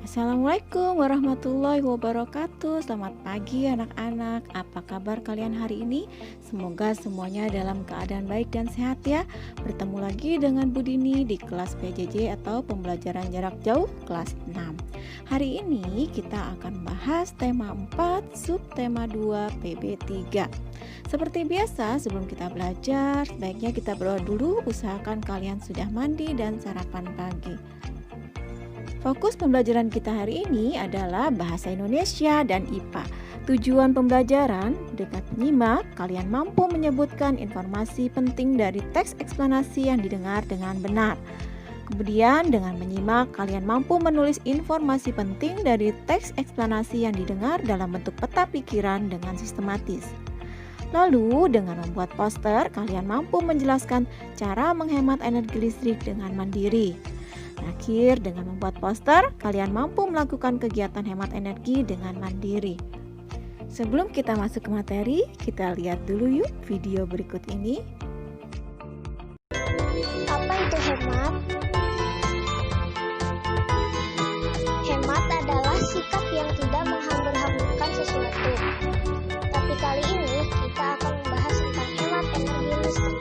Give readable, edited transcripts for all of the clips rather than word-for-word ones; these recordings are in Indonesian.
Assalamualaikum warahmatullahi wabarakatuh. Selamat pagi anak-anak. Apa kabar kalian hari ini? Semoga semuanya dalam keadaan baik dan sehat ya. Bertemu lagi dengan Bu Dini di kelas PJJ atau pembelajaran jarak jauh kelas 6. Hari ini kita akan bahas tema 4, subtema 2, PB 3. Seperti biasa, sebelum kita belajar, sebaiknya kita berdoa dulu. Usahakan kalian sudah mandi dan sarapan pagi. Fokus pembelajaran kita hari ini adalah bahasa Indonesia dan IPA. Tujuan pembelajaran, dengan menyimak, kalian mampu menyebutkan informasi penting dari teks eksplanasi yang didengar dengan benar. Kemudian, dengan menyimak, kalian mampu menulis informasi penting dari teks eksplanasi yang didengar dalam bentuk peta pikiran dengan sistematis. Lalu, dengan membuat poster, kalian mampu menjelaskan cara menghemat energi listrik dengan mandiri. Terakhir, dengan membuat poster, kalian mampu melakukan kegiatan hemat energi dengan mandiri. Sebelum kita masuk ke materi, kita lihat dulu yuk video berikut ini. Apa itu hemat? Hemat adalah sikap yang tidak menghambur-hamburkan sesuatu. Tapi kali ini kita akan membahas tentang hemat energi listrik.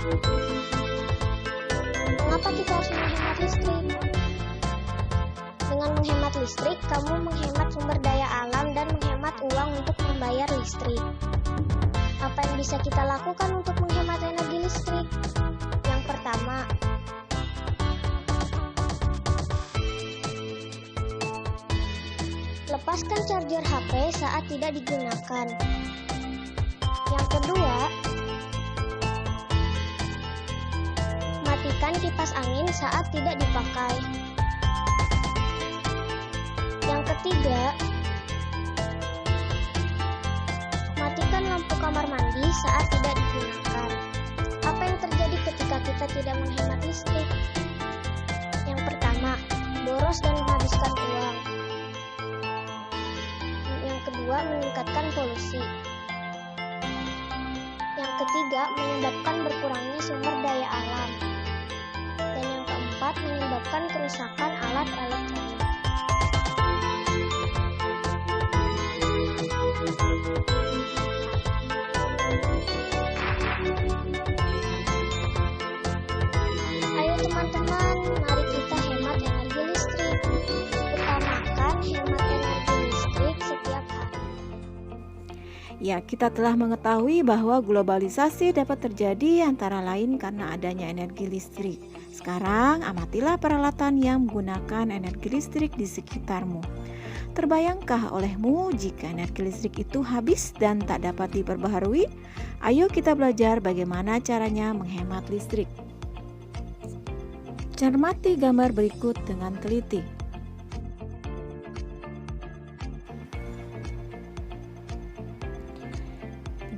Mengapa kita harus menghemat listrik? Dengan menghemat listrik, kamu menghemat sumber daya alam dan menghemat uang untuk membayar listrik. Apa yang bisa kita lakukan untuk menghemat energi listrik? Yang pertama, lepaskan charger HP saat tidak digunakan. Yang kedua, matikan kipas angin saat tidak dipakai. Yang ketiga, matikan lampu kamar mandi saat tidak digunakan. Apa yang terjadi ketika kita tidak menghemat listrik? Yang pertama, boros dan menghabiskan uang. Yang kedua, meningkatkan polusi. Yang ketiga, menyebabkan berkurangnya sumber daya alam. Dan yang keempat, menyebabkan kerusakan alat elektronik. Ayo teman-teman, mari kita hemat energi listrik. Utamakan hemat energi listrik setiap hari. Ya, kita telah mengetahui bahwa globalisasi dapat terjadi antara lain karena adanya energi listrik. Sekarang, amatilah peralatan yang menggunakan energi listrik di sekitarmu. Terbayangkah olehmu jika energi listrik itu habis dan tak dapat diperbaharui? Ayo kita belajar bagaimana caranya menghemat listrik. Cermati gambar berikut dengan teliti.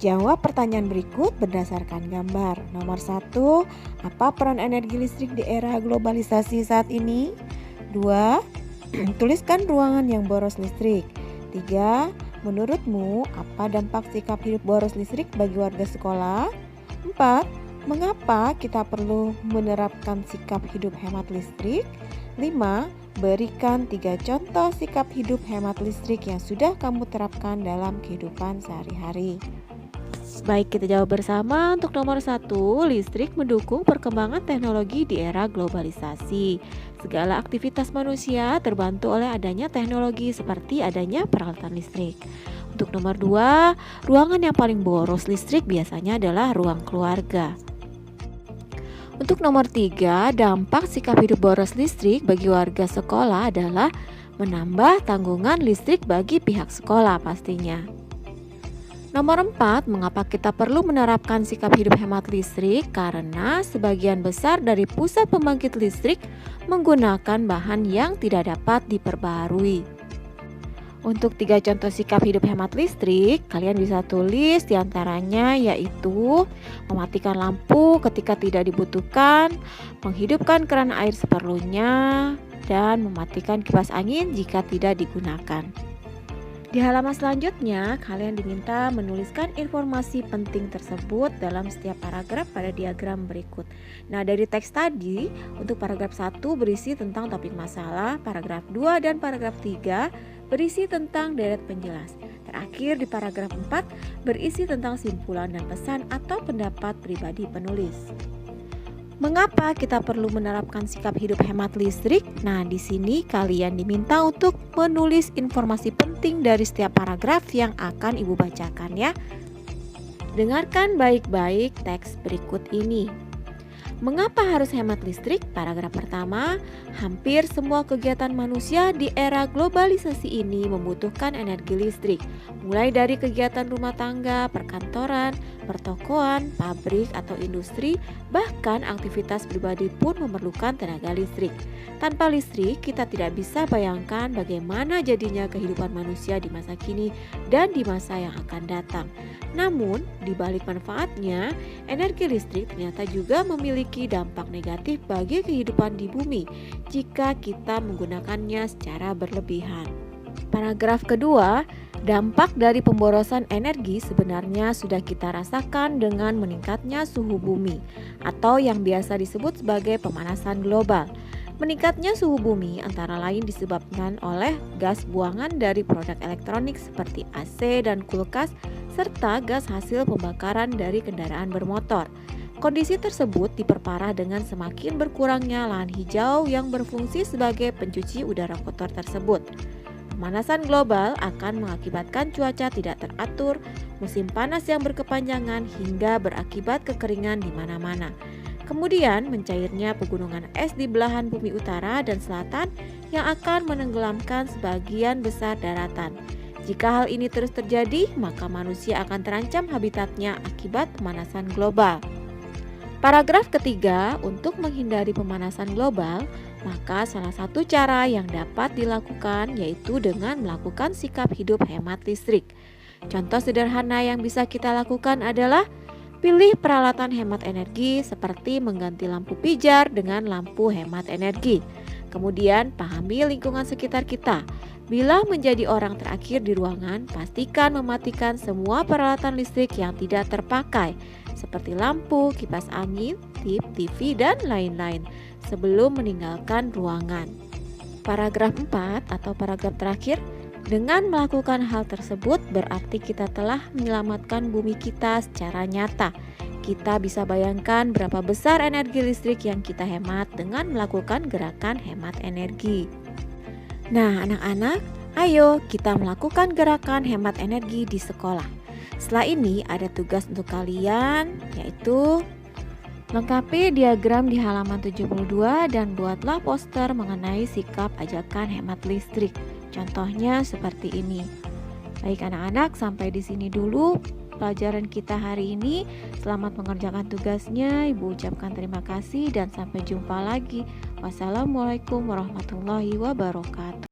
Jawab pertanyaan berikut berdasarkan gambar. Nomor 1, apa peran energi listrik di era globalisasi saat ini? 2, tuliskan ruangan yang boros listrik. 3, menurutmu apa dampak sikap hidup boros listrik bagi warga sekolah? 4, mengapa kita perlu menerapkan sikap hidup hemat listrik? 5, berikan 3 contoh sikap hidup hemat listrik yang sudah kamu terapkan dalam kehidupan sehari-hari. Baik, kita jawab bersama. Untuk nomor 1, listrik mendukung perkembangan teknologi di era globalisasi. Segala aktivitas manusia terbantu oleh adanya teknologi seperti adanya peralatan listrik. Untuk nomor 2, ruangan yang paling boros listrik biasanya adalah ruang keluarga. Untuk nomor 3, dampak sikap hidup boros listrik bagi warga sekolah adalah menambah tanggungan listrik bagi pihak sekolah pastinya. Nomor 4, mengapa kita perlu menerapkan sikap hidup hemat listrik? Karena sebagian besar dari pusat pembangkit listrik menggunakan bahan yang tidak dapat diperbaharui. Untuk 3 contoh sikap hidup hemat listrik, kalian bisa tulis diantaranya yaitu mematikan lampu ketika tidak dibutuhkan, menghidupkan keran air seperlunya, dan mematikan kipas angin jika tidak digunakan. Di halaman selanjutnya, kalian diminta menuliskan informasi penting tersebut dalam setiap paragraf pada diagram berikut. Nah, dari teks tadi, untuk paragraf 1 berisi tentang topik masalah, paragraf 2 dan paragraf 3 berisi tentang deret penjelas. Terakhir di paragraf 4 berisi tentang simpulan dan pesan atau pendapat pribadi penulis. Mengapa kita perlu menerapkan sikap hidup hemat listrik? Nah, di sini kalian diminta untuk menulis informasi penting dari setiap paragraf yang akan Ibu bacakan ya. Dengarkan baik-baik teks berikut ini. Mengapa harus hemat listrik? Paragraf pertama, hampir semua kegiatan manusia di era globalisasi ini membutuhkan energi listrik, mulai dari kegiatan rumah tangga, perkantoran, pertokoan, pabrik atau industri, bahkan aktivitas pribadi pun memerlukan tenaga listrik. Tanpa listrik, kita tidak bisa bayangkan bagaimana jadinya kehidupan manusia di masa kini dan di masa yang akan datang. Namun, di balik manfaatnya, energi listrik ternyata juga memiliki dampak negatif bagi kehidupan di bumi jika kita menggunakannya secara berlebihan. Paragraf kedua, dampak dari pemborosan energi sebenarnya sudah kita rasakan dengan meningkatnya suhu bumi atau yang biasa disebut sebagai pemanasan global. Meningkatnya suhu bumi antara lain disebabkan oleh gas buangan dari produk elektronik seperti AC dan kulkas serta gas hasil pembakaran dari kendaraan bermotor. Kondisi tersebut diperparah dengan semakin berkurangnya lahan hijau yang berfungsi sebagai pencuci udara kotor tersebut. Pemanasan global akan mengakibatkan cuaca tidak teratur, musim panas yang berkepanjangan hingga berakibat kekeringan di mana-mana. Kemudian mencairnya pegunungan es di belahan bumi utara dan selatan yang akan menenggelamkan sebagian besar daratan. Jika hal ini terus terjadi, maka manusia akan terancam habitatnya akibat pemanasan global. Paragraf ketiga, untuk menghindari pemanasan global, maka salah satu cara yang dapat dilakukan yaitu dengan melakukan sikap hidup hemat listrik. Contoh sederhana yang bisa kita lakukan adalah pilih peralatan hemat energi seperti mengganti lampu pijar dengan lampu hemat energi. Kemudian pahami lingkungan sekitar kita. Bila menjadi orang terakhir di ruangan, pastikan mematikan semua peralatan listrik yang tidak terpakai seperti lampu, kipas angin, TV, dan lain-lain sebelum meninggalkan ruangan. Paragraf 4 atau paragraf terakhir, dengan melakukan hal tersebut berarti kita telah menyelamatkan bumi kita secara nyata. Kita bisa bayangkan berapa besar energi listrik yang kita hemat dengan melakukan gerakan hemat energi. Nah, anak-anak, ayo kita melakukan gerakan hemat energi di sekolah. Setelah ini ada tugas untuk kalian, yaitu lengkapi diagram di halaman 72 dan buatlah poster mengenai sikap ajakan hemat listrik. Contohnya seperti ini. Baik anak-anak, sampai di sini dulu pelajaran kita hari ini. Selamat mengerjakan tugasnya. Ibu ucapkan terima kasih dan sampai jumpa lagi. Wassalamualaikum warahmatullahi wabarakatuh.